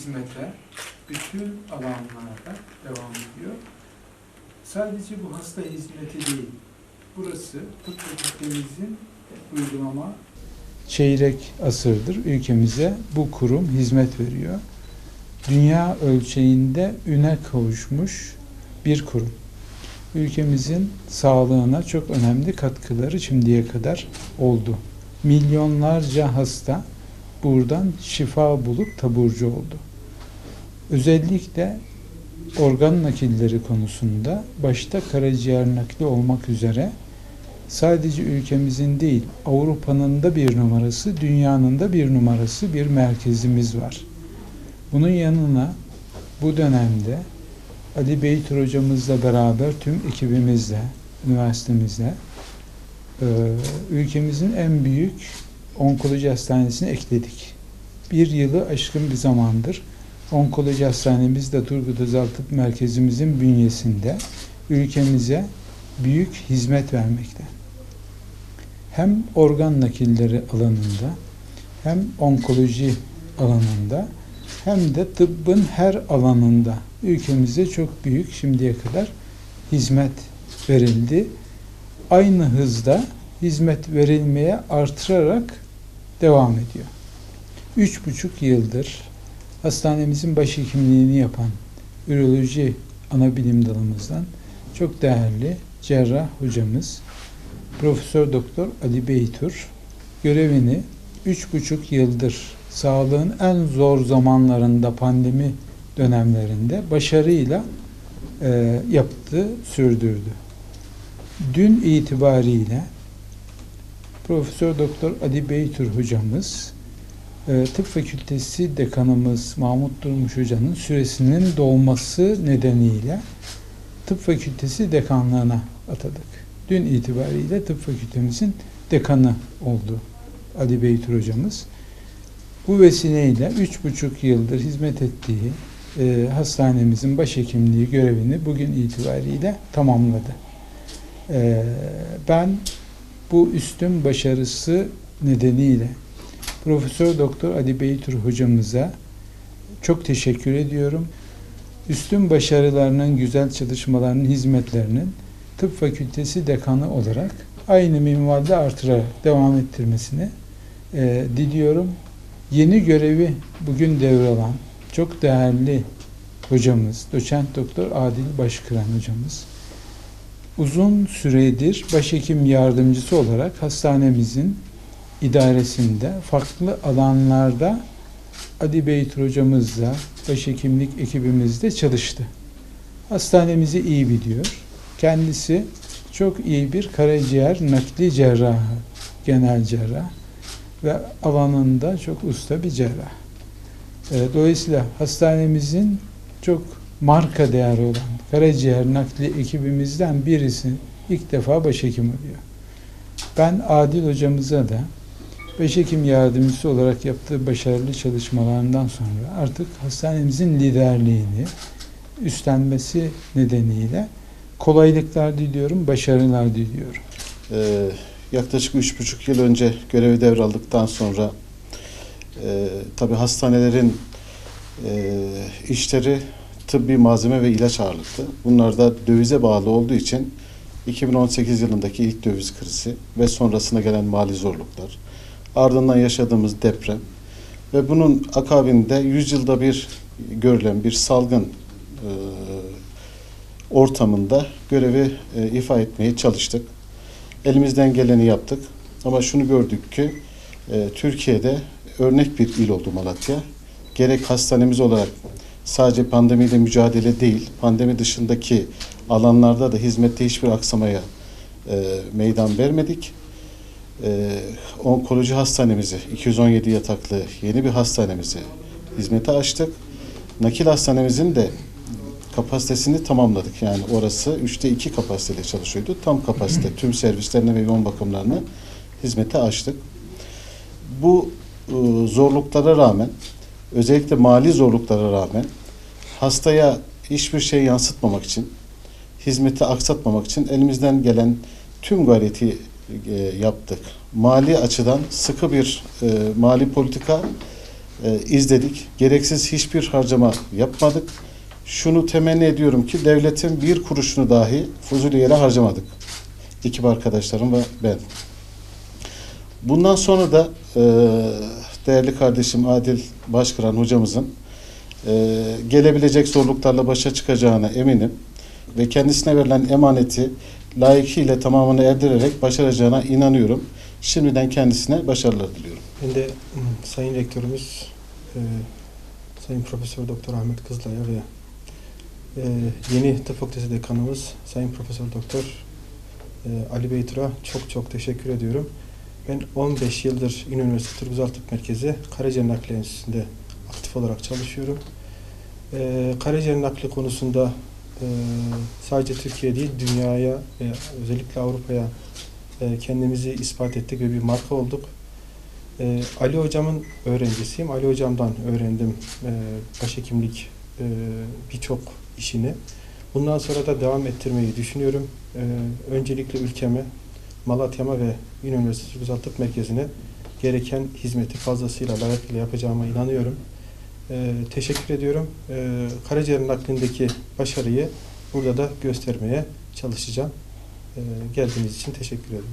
hizmete bütün alanlarda devam ediyor. Sadece bu hasta hizmeti değil, burası tıp fakültemizin uygulama çeyrek asırdır ülkemize bu kurum hizmet veriyor. Dünya ölçeğinde üne kavuşmuş bir kurum. Ülkemizin sağlığına çok önemli katkıları şimdiye kadar oldu. Milyonlarca hasta buradan şifa bulup taburcu oldu. Özellikle organ nakilleri konusunda başta karaciğer nakli olmak üzere sadece ülkemizin değil, Avrupa'nın da bir numarası, dünyanın da bir numarası bir merkezimiz var. Bunun yanına bu dönemde Ali Beytur hocamızla beraber tüm ekibimizle, üniversitemizle ülkemizin en büyük onkoloji hastanesini ekledik. Bir yılı aşkın bir zamandır onkoloji hastanemiz de Turgut Özal Tıp Merkezimizin bünyesinde ülkemize büyük hizmet vermekte. Hem organ nakilleri alanında, hem onkoloji alanında, hem de tıbbın her alanında ülkemize çok büyük şimdiye kadar hizmet verildi. Aynı hızda hizmet verilmeye artırarak devam ediyor. 3,5 yıldır hastanemizin başhekimliğini yapan üroloji ana bilim dalımızdan çok değerli cerrah hocamız Profesör Doktor Ali Beytur görevini 3,5 yıldır sağlığın en zor zamanlarında, pandemi dönemlerinde başarıyla yaptı, sürdürdü. Dün itibariyle Profesör Doktor Ali Beytur hocamız Tıp Fakültesi Dekanımız Mahmut Durmuş Hoca'nın süresinin dolması nedeniyle Tıp Fakültesi Dekanlığına atadık. Dün itibariyle Tıp Fakültemizin dekanı oldu Ali Beytur hocamız. Bu vesileyle 3,5 yıldır hizmet ettiği hastanemizin başhekimliği görevini bugün itibariyle tamamladı. Ben bu üstün başarısı nedeniyle Profesör Doktor Ali Beytur hocamıza çok teşekkür ediyorum. Üstün başarılarının, güzel çalışmalarının, hizmetlerinin Tıp Fakültesi Dekanı olarak aynı minvalde artırarak devam ettirmesini diliyorum. Yeni görevi bugün devralan çok değerli hocamız, Doçent Doktor Adil Başkıran hocamız, uzun süredir başhekim yardımcısı olarak hastanemizin idaresinde farklı alanlarda Ali Beytur hocamızla başhekimlik ekibimizde çalıştı. Hastanemizi iyi biliyor. Kendisi çok iyi bir karaciğer nakli cerrahı, genel cerrah ve alanında çok usta bir cerrah. Dolayısıyla hastanemizin çok marka değeri olan karaciğer nakli ekibimizden birisi ilk defa başhekim oluyor. Ben Adil hocamıza da başhekim yardımcısı olarak yaptığı başarılı çalışmalarından sonra artık hastanemizin liderliğini üstlenmesi nedeniyle kolaylıklar diliyorum, başarılar diliyorum. Yaklaşık 3,5 yıl önce görevi devraldıktan sonra tabii hastanelerin işleri tıbbi malzeme ve ilaç ağırlıklı. Bunlar da dövize bağlı olduğu için 2018 yılındaki ilk döviz krizi ve sonrasına gelen mali zorluklar, ardından yaşadığımız deprem ve bunun akabinde 100 yılda bir görülen bir salgın ortamında görevi ifa etmeye çalıştık. Elimizden geleni yaptık. Ama şunu gördük ki Türkiye'de örnek bir il oldu Malatya. Gerek hastanemiz olarak sadece pandemiyle mücadele değil, pandemi dışındaki alanlarda da hizmette hiçbir aksamaya meydan vermedik. Onkoloji hastanemizi, 217 yataklı yeni bir hastanemizi hizmete açtık. Nakil hastanemizin de kapasitesini tamamladık. Yani orası 3'te 2 kapasiteyle çalışıyordu. Tam kapasite tüm servislerine ve yoğun bakımlarını hizmete açtık. Bu zorluklara rağmen, özellikle mali zorluklara rağmen hastaya hiçbir şey yansıtmamak için, hizmeti aksatmamak için elimizden gelen tüm gayreti yaptık. Mali açıdan sıkı bir mali politika izledik. Gereksiz hiçbir harcama yapmadık. Şunu temenni ediyorum ki devletin bir kuruşunu dahi fuzuli yere harcamadık. Ekip arkadaşlarım ve ben. Bundan sonra da değerli kardeşim Adil Başkıran hocamızın gelebilecek zorluklarla başa çıkacağına eminim ve kendisine verilen emaneti layıkıyla tamamını erdirerek başaracağına inanıyorum. Şimdiden kendisine başarılar diliyorum. Ben de Sayın Rektörümüz Sayın Profesör Doktor Ahmet Kızılay'a ve yeni Tıp Fakültesi Dekanımız Sayın Profesör Doktor Ali Beytur'a çok teşekkür ediyorum. Ben 15 yıldır İnönü Üniversitesi Turgut Özal Tıp Merkezi Karaciğer Nakli Enstitüsü'nde aktif olarak çalışıyorum. Karaciğer nakli konusunda sadece Türkiye değil, dünyaya ve özellikle Avrupa'ya kendimizi ispat ettik ve bir marka olduk. Ali Hocam'ın öğrencisiyim. Ali Hocam'dan öğrendim başhekimlik birçok işini. Bundan sonra da devam ettirmeyi düşünüyorum. Öncelikle ülkeme, Malatya'ma ve İnönü Üniversitesi Turgut Özal Tıp Merkezi'ne gereken hizmeti fazlasıyla layıkıyla yapacağıma inanıyorum. Teşekkür ediyorum. Karaciğer naklindeki başarıyı burada da göstermeye çalışacağım. Geldiğiniz için teşekkür ediyorum.